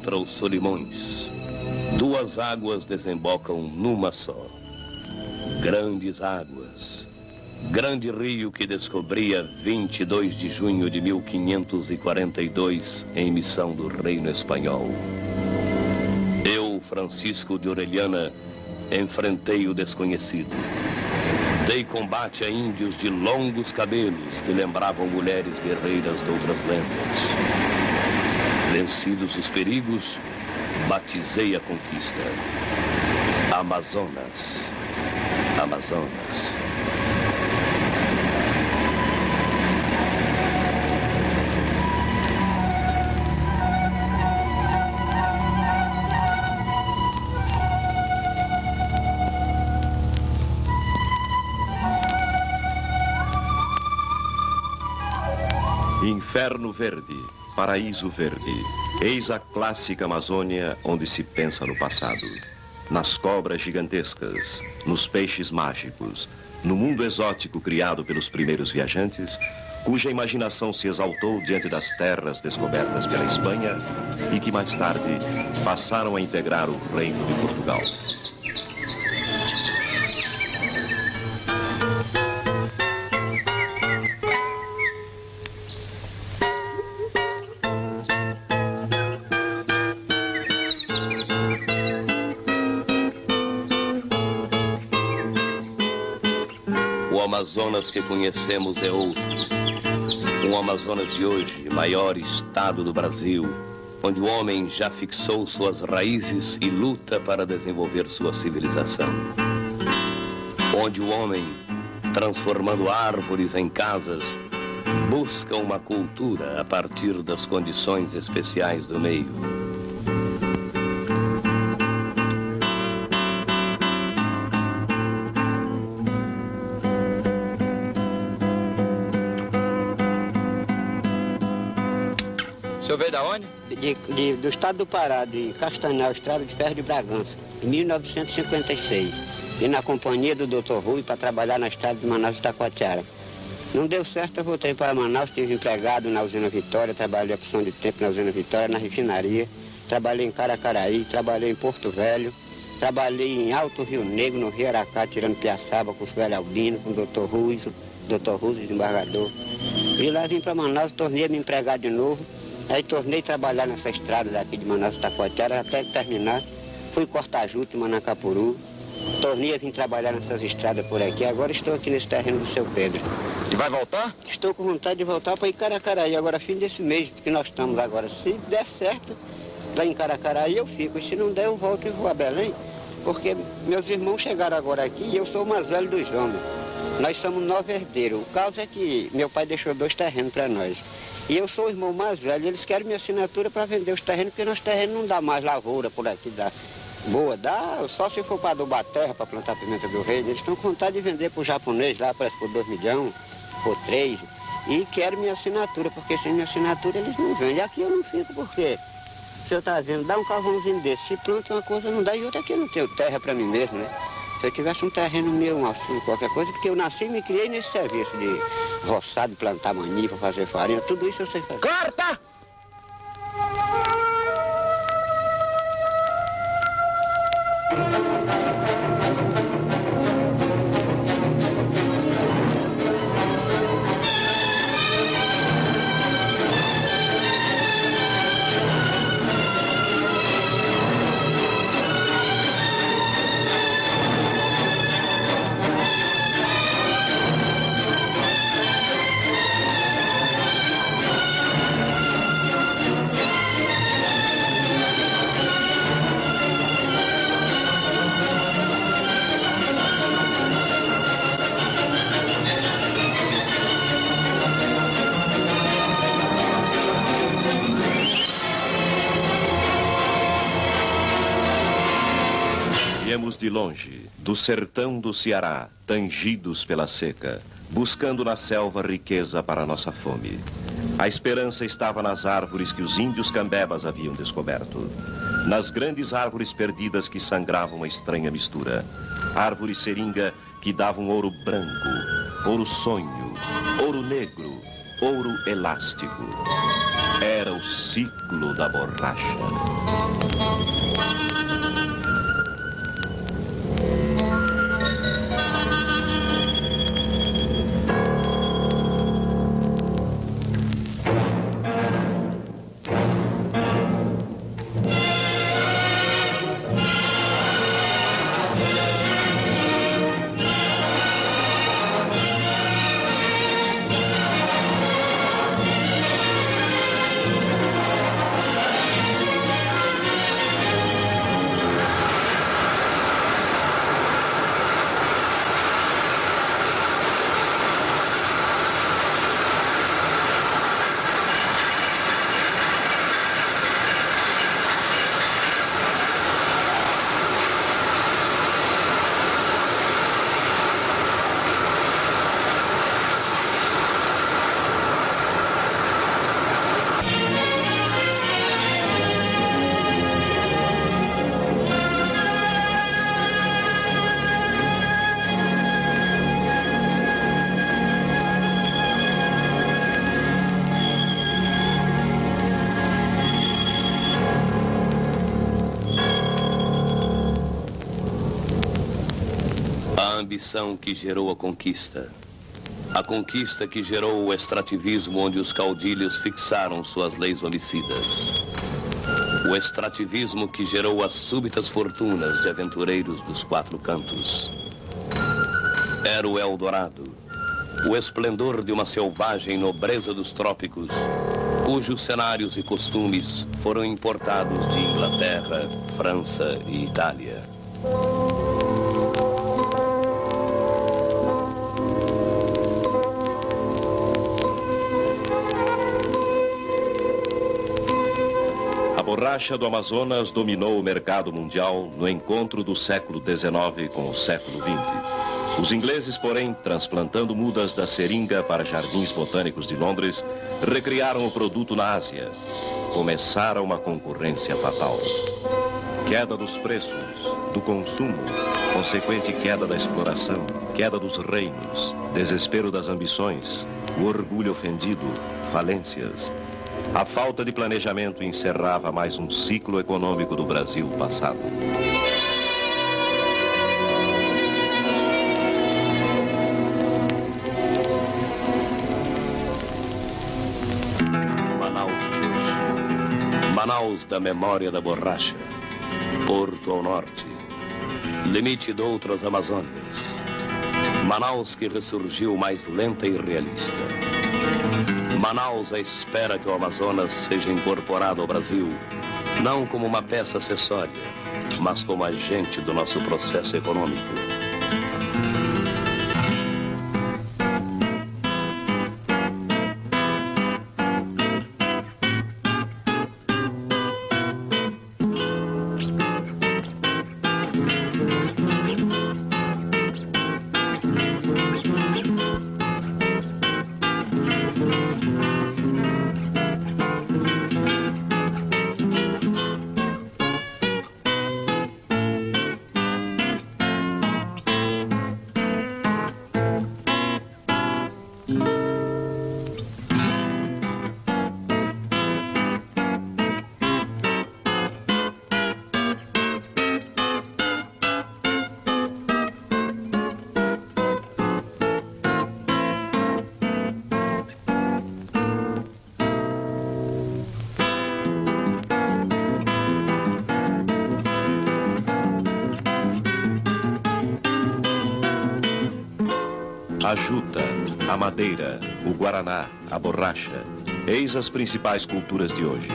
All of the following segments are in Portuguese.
contra os Solimões. Duas águas desembocam numa só. Grandes águas. Grande rio que descobria 22 de junho de 1542 em missão do Reino Espanhol. Eu, Francisco de Orellana, enfrentei o desconhecido. Dei combate a índios de longos cabelos que lembravam mulheres guerreiras de outras lendas. Vencidos os perigos, batizei a conquista. Amazonas. Amazonas. Inferno Verde, Paraíso Verde. Eis a clássica Amazônia onde se pensa no passado. Nas cobras gigantescas, nos peixes mágicos, no mundo exótico criado pelos primeiros viajantes, cuja imaginação se exaltou diante das terras descobertas pela Espanha e que mais tarde passaram a integrar o Reino de Portugal. O Amazonas que conhecemos é outro. Um Amazonas de hoje, maior estado do Brasil, onde o homem já fixou suas raízes e luta para desenvolver sua civilização. Onde o homem, transformando árvores em casas, busca uma cultura a partir das condições especiais do meio. O senhor veio da onde? Do estado do Pará, de Castanhal, Estrada de Ferro de Bragança, em 1956. Vim na companhia do Dr. Rui para trabalhar na estrada de Manaus e Taquatiara. Não deu certo, eu voltei para Manaus, estive empregado na usina Vitória, trabalhei a porção de tempo na usina Vitória, na refinaria, trabalhei em Caracaraí, trabalhei em Porto Velho, trabalhei em Alto Rio Negro, no Rio Aracá, tirando piaçaba com o velho Albino, com o Dr. Rui, desembargador. E lá vim para Manaus, tornei a me empregar de novo. Aí tornei a trabalhar nessa estrada daqui de Manaus e Taquatiara até terminar. Fui cortar juta em Manacapuru. Tornei a vir trabalhar nessas estradas por aqui. Agora estou aqui nesse terreno do seu Pedro. E vai voltar? Estou com vontade de voltar para Icaracaraí, agora fim desse mês que nós estamos agora. Se der certo, lá em Icaracaraí eu fico. E se não der, eu volto e vou a Belém. Porque meus irmãos chegaram agora aqui e eu sou o mais velho dos homens. Nós somos 9 herdeiros. O caso é que meu pai deixou 2 terrenos para nós. E eu sou o irmão mais velho, eles querem minha assinatura para vender os terrenos, porque nosso terreno não dá mais lavoura por aqui, dá. Boa, dá só se for para adubar terra, para plantar pimenta do reino. Eles estão com vontade de vender para o japonês lá, parece por 2 milhões, por 3. E querem minha assinatura, porque sem minha assinatura eles não vendem. Aqui eu não fico, porque o senhor está vendo, dá um carvãozinho desse, se planta uma coisa não dá, e outra aqui eu não tenho terra para mim mesmo, né? Se eu tivesse um terreno meu, um açúcar, qualquer coisa, porque eu nasci e me criei nesse serviço de roçado, plantar maniva, fazer farinha, tudo isso eu sei fazer. Corta! Viemos de longe, do sertão do Ceará, tangidos pela seca, buscando na selva riqueza para a nossa fome. A esperança estava nas árvores que os índios cambebas haviam descoberto. Nas grandes árvores perdidas que sangravam uma estranha mistura. Árvores seringa que davam ouro branco, ouro sonho, ouro negro, ouro elástico. Era o ciclo da borracha. A ambição que gerou a conquista que gerou o extrativismo onde os caudilhos fixaram suas leis homicidas. O extrativismo que gerou as súbitas fortunas de aventureiros dos quatro cantos. Era o Eldorado, o esplendor de uma selvagem nobreza dos trópicos, cujos cenários e costumes foram importados de Inglaterra, França e Itália. A borracha do Amazonas dominou o mercado mundial no encontro do século XIX com o século XX. Os ingleses, porém, transplantando mudas da seringa para jardins botânicos de Londres, recriaram o produto na Ásia. Começara uma concorrência fatal. Queda dos preços, do consumo, consequente queda da exploração, queda dos reinos, desespero das ambições, o orgulho ofendido, falências. A falta de planejamento encerrava mais um ciclo econômico do Brasil passado. Manaus de hoje. Manaus da memória da borracha. Porto ao norte. Limite de outras Amazônias. Manaus que ressurgiu mais lenta e realista. Manaus à espera que o Amazonas seja incorporado ao Brasil, não como uma peça acessória, mas como agente do nosso processo econômico. A juta, a madeira, o guaraná, a borracha, eis as principais culturas de hoje.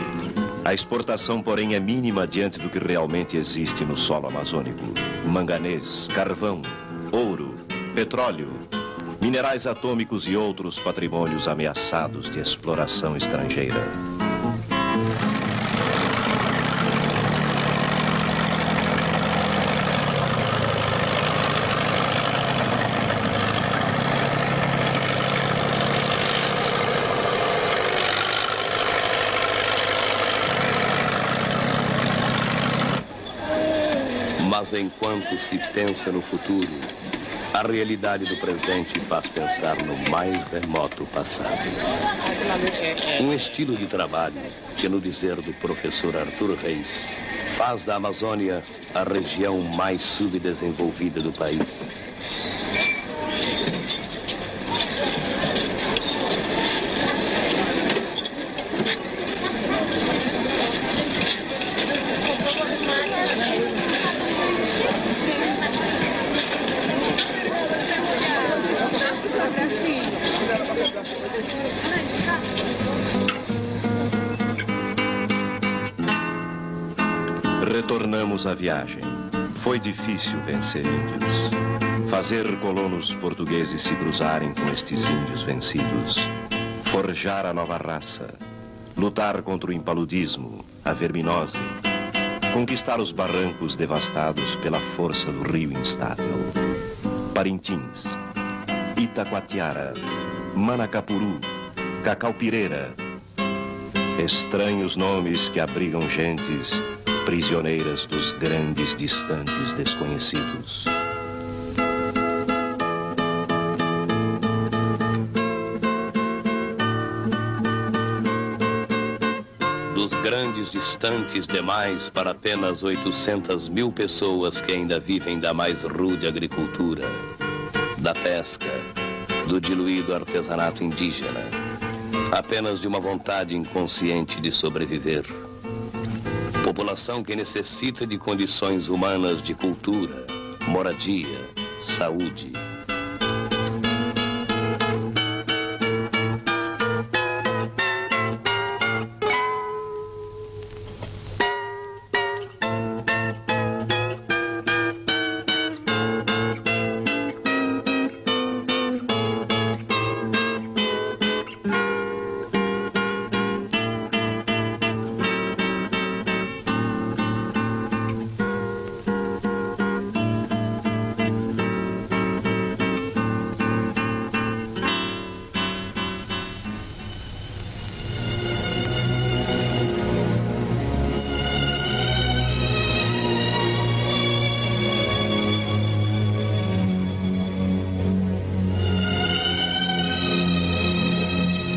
A exportação, porém, é mínima diante do que realmente existe no solo amazônico. Manganês, carvão, ouro, petróleo, minerais atômicos e outros patrimônios ameaçados de exploração estrangeira. Mas enquanto se pensa no futuro, A realidade do presente faz pensar no mais remoto passado. Um estilo de trabalho que, no dizer do professor Arthur Reis, faz da Amazônia a região mais subdesenvolvida do país. Retornamos à viagem. Foi difícil vencer índios. Fazer colonos portugueses se cruzarem com estes índios vencidos. Forjar a nova raça. Lutar contra o impaludismo, a verminose. Conquistar os barrancos devastados pela força do rio instável. Parintins, Itacoatiara, Manacapuru, Cacaupireira. Estranhos nomes que abrigam gentes prisioneiras dos grandes distantes desconhecidos. Dos grandes distantes demais para apenas 800.000 pessoas que ainda vivem da mais rude agricultura, da pesca, do diluído artesanato indígena, apenas de uma vontade inconsciente de sobreviver. População que necessita de condições humanas de cultura, moradia, saúde.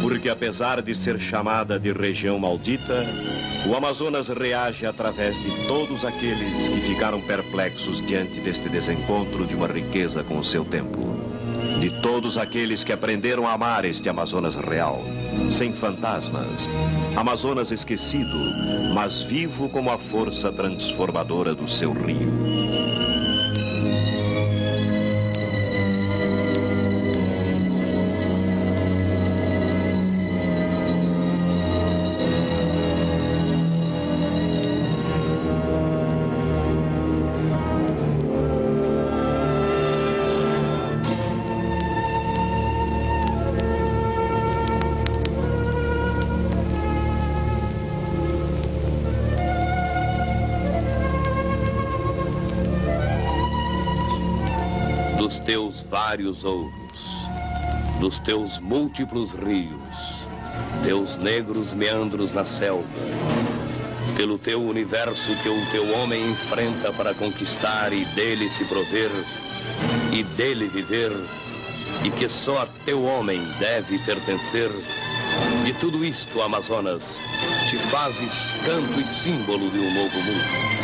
Porque apesar de ser chamada de região maldita, o Amazonas reage através de todos aqueles que ficaram perplexos diante deste desencontro de uma riqueza com o seu tempo. De todos aqueles que aprenderam a amar este Amazonas real, sem fantasmas, Amazonas esquecido, mas vivo como a força transformadora do seu rio. Dos teus vários ouros, dos teus múltiplos rios, teus negros meandros na selva, pelo teu universo que o teu homem enfrenta para conquistar e dele se prover, e dele viver, e que só a teu homem deve pertencer, de tudo isto, Amazonas, te fazes canto e símbolo de um novo mundo.